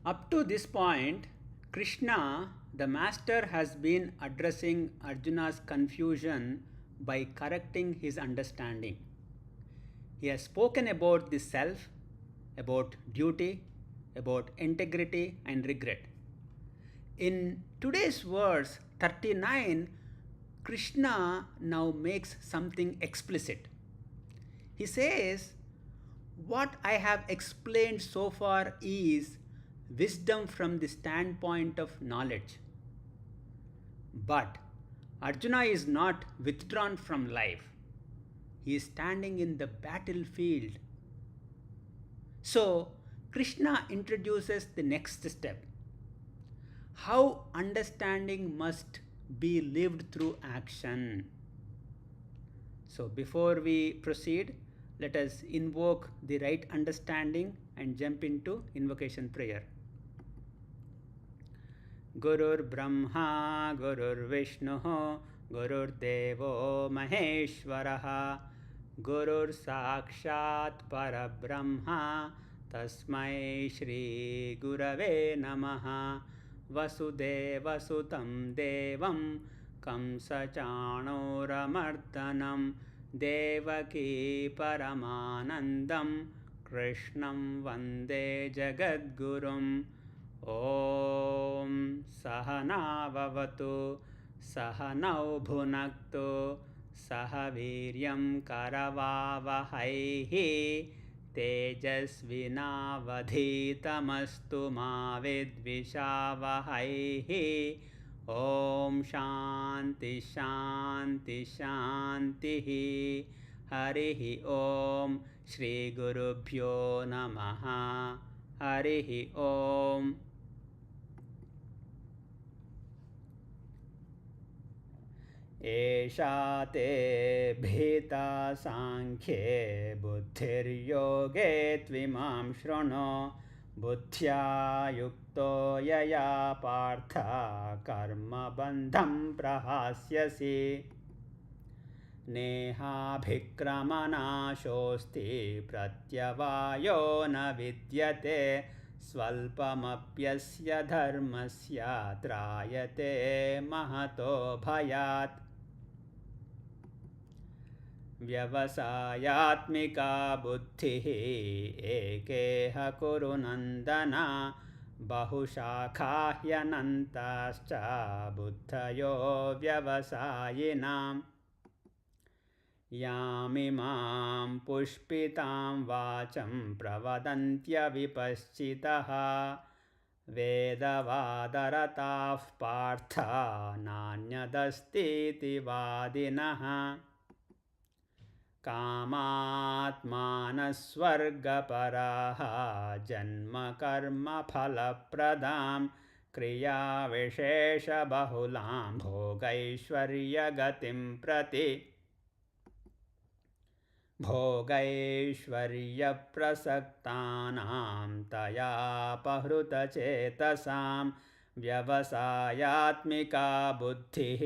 Up to this point, Krishna, the master, has been addressing Arjuna's confusion by correcting his understanding. He has spoken about the self, about duty, about integrity and regret. In today's verse 39, Krishna now makes something explicit. He says, what I have explained so far is wisdom from the standpoint of knowledge. But Arjuna is not withdrawn from life. He is standing in the battlefield. So, Krishna introduces the next step, how understanding must be lived through action. So, before we proceed, let us invoke the right understanding and jump into invocation prayer. Gurur Brahma, Gurur Vishnu, Gurur Devo Maheshwaraha, Gurur Sakshat Parabrahma, Tasmai Shri Gurave Namaha, Vasudeva Sutam Devam, Kamsachanoramardhanam, Devaki Paramanandam, Krishnam Vande Jagadgurum. ॐ सहनाववतु सहनौ भुनक्तु सह वीर्यं करवावहैः तेजस्विनावधीतमस्तु मा विद्विषावहैः ॐ शान्ति शान्ति शान्तिः हरिः ॐ श्रीगुरुभ्यो नमः हरिः ॐ एषा ते भीता साङ्ख्ये बुद्धिर्योगे त्विमां शृणु बुद्ध्या युक्तो यया पार्थ कर्मबन्धं प्रहास्यसि नेहाभिक्रमनाशोऽस्ति प्रत्यवायो न विद्यते स्वल्पमप्यस्य धर्मस्य त्रायते महतो भयात् व्यवसायात्मिका बुद्धिः एकेह कुरु नन्दन बहुशाखा ह्यनन्ताश्च बुद्धयो व्यवसायिनाम् यामिमां पुष्पितां वाचं प्रवदन्त्यविपश्चितः वेदवादरताः पार्थ नान्यदस्तीति वादिनः कामात्मानस्वर्गपराः जन्मकर्मफलप्रदां क्रियाविशेषबहुलां भोगैश्वर्यगतिं प्रति भोगैश्वर्यप्रसक्तानां तयापहृतचेतसां व्यवसायात्मिका बुद्धिः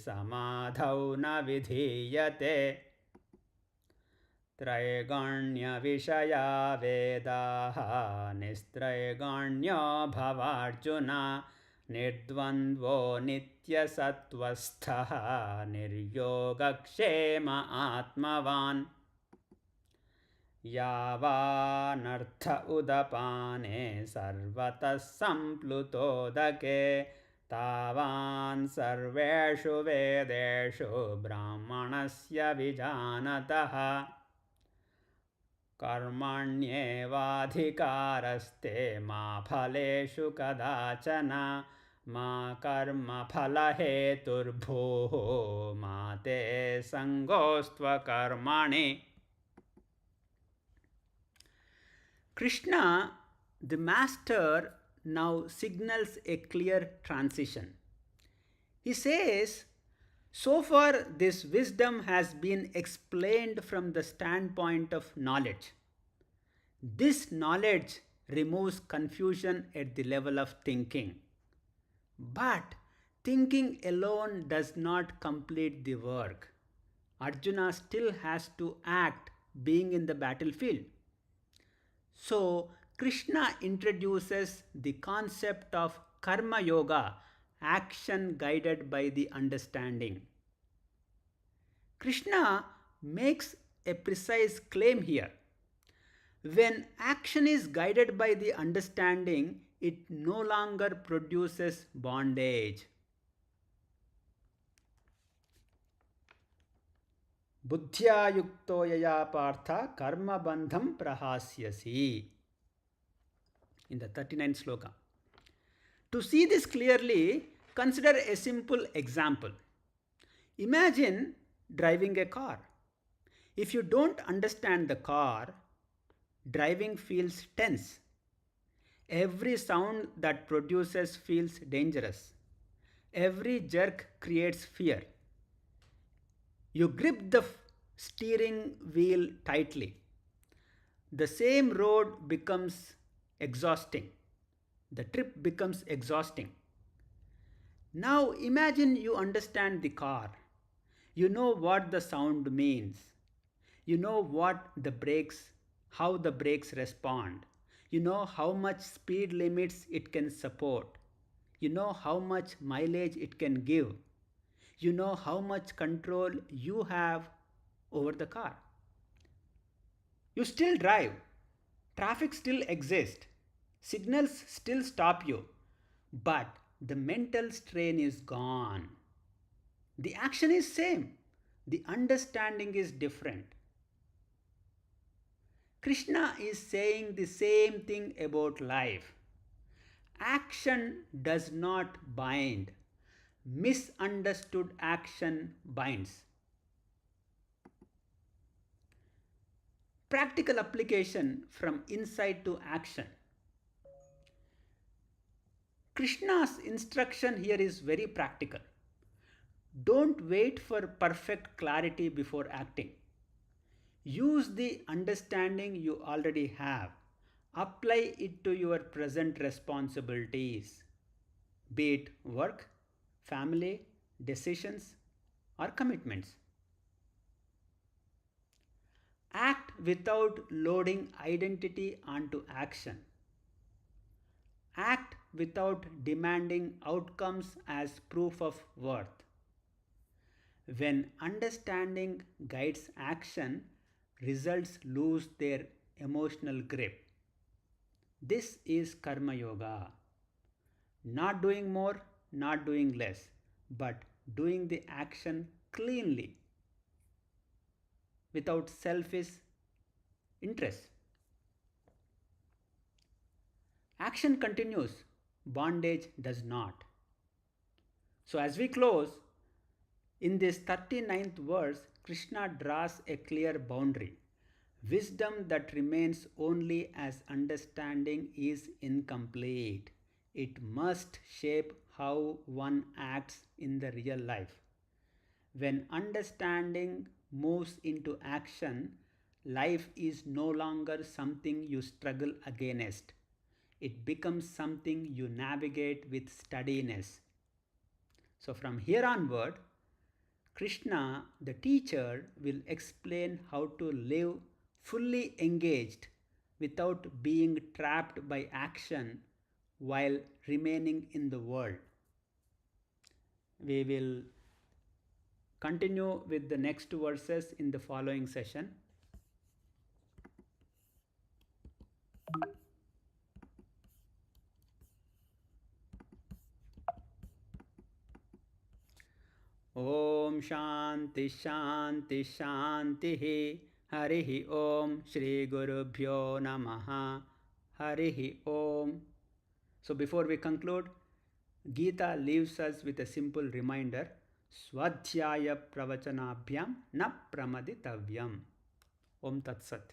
समाधौ न विधीयते त्रैगुण्यविषया वेदाः निस्त्रैगुण्यो भवार्जुन निर्द्वन्द्वो नित्यसत्त्वस्थः निर्योगक्षेम आत्मवान् यावानर्थ उदपाने सर्वतः सम्प्लुतोदके तावान् सर्वेषु वेदेषु ब्राह्मणस्य विजानतः कर्मण्येवाधिकारस्ते मा फलेषु कदाचन मा कर्मफलहेतुर्भूः मा ते सङ्गोऽस्त्वकर्मणि. Krishna, the master, now signals a clear transition. He says, so far this wisdom has been explained from the standpoint of knowledge. This knowledge removes confusion at the level of thinking. But thinking alone does not complete the work. Arjuna still has to act being in the battlefield. So, Krishna introduces the concept of karma yoga, action guided by the understanding. Krishna makes a precise claim here. When action is guided by the understanding, it no longer produces bondage. Buddhya yukto yaya partha karma bandham prahasyasi. In the 39th sloka. To see this clearly, consider a simple example. Imagine driving a car. If you don't understand the car, driving feels tense. Every sound that produces feels dangerous. Every jerk creates fear. You grip the steering wheel tightly. The same road becomes exhausting. The trip becomes exhausting. Now imagine you understand the car. You know what the sound means. You know how the brakes respond. You know how much speed limits it can support. You know how much mileage it can give. You know how much control you have over the car. You still drive. Traffic still exists. Signals still stop you. But the mental strain is gone. The action is same. The understanding is different. Krishna is saying the same thing about life. Action does not bind. Misunderstood action binds. Practical application from insight to action. Krishna's instruction here is very practical. Don't wait for perfect clarity before acting. Use the understanding you already have. Apply it to your present responsibilities, be it work, family, decisions, or commitments. Act without loading identity onto action. Act without demanding outcomes as proof of worth. When understanding guides action, results lose their emotional grip. This is Karma Yoga. Not doing more, not doing less, but doing the action cleanly, without selfish interest. Action continues, bondage does not. So, as we close, in this 39th verse, Krishna draws a clear boundary. Wisdom that remains only as understanding is incomplete. It must shape how one acts in the real life. When understanding moves into action, life is no longer something you struggle against. It becomes something you navigate with steadiness. So, from here onward, Krishna, the teacher, will explain how to live fully engaged without being trapped by action while remaining in the world. We will continue with the next verses in the following session. Om Shanti Shanti Shanti Harihi Om Shri Gurubhyo Namaha Harihi Om. So before we conclude, Gita leaves us with a simple reminder: Swadhyaya Pravachanabhyam Na Pramaditavyam. Om Tat Sat.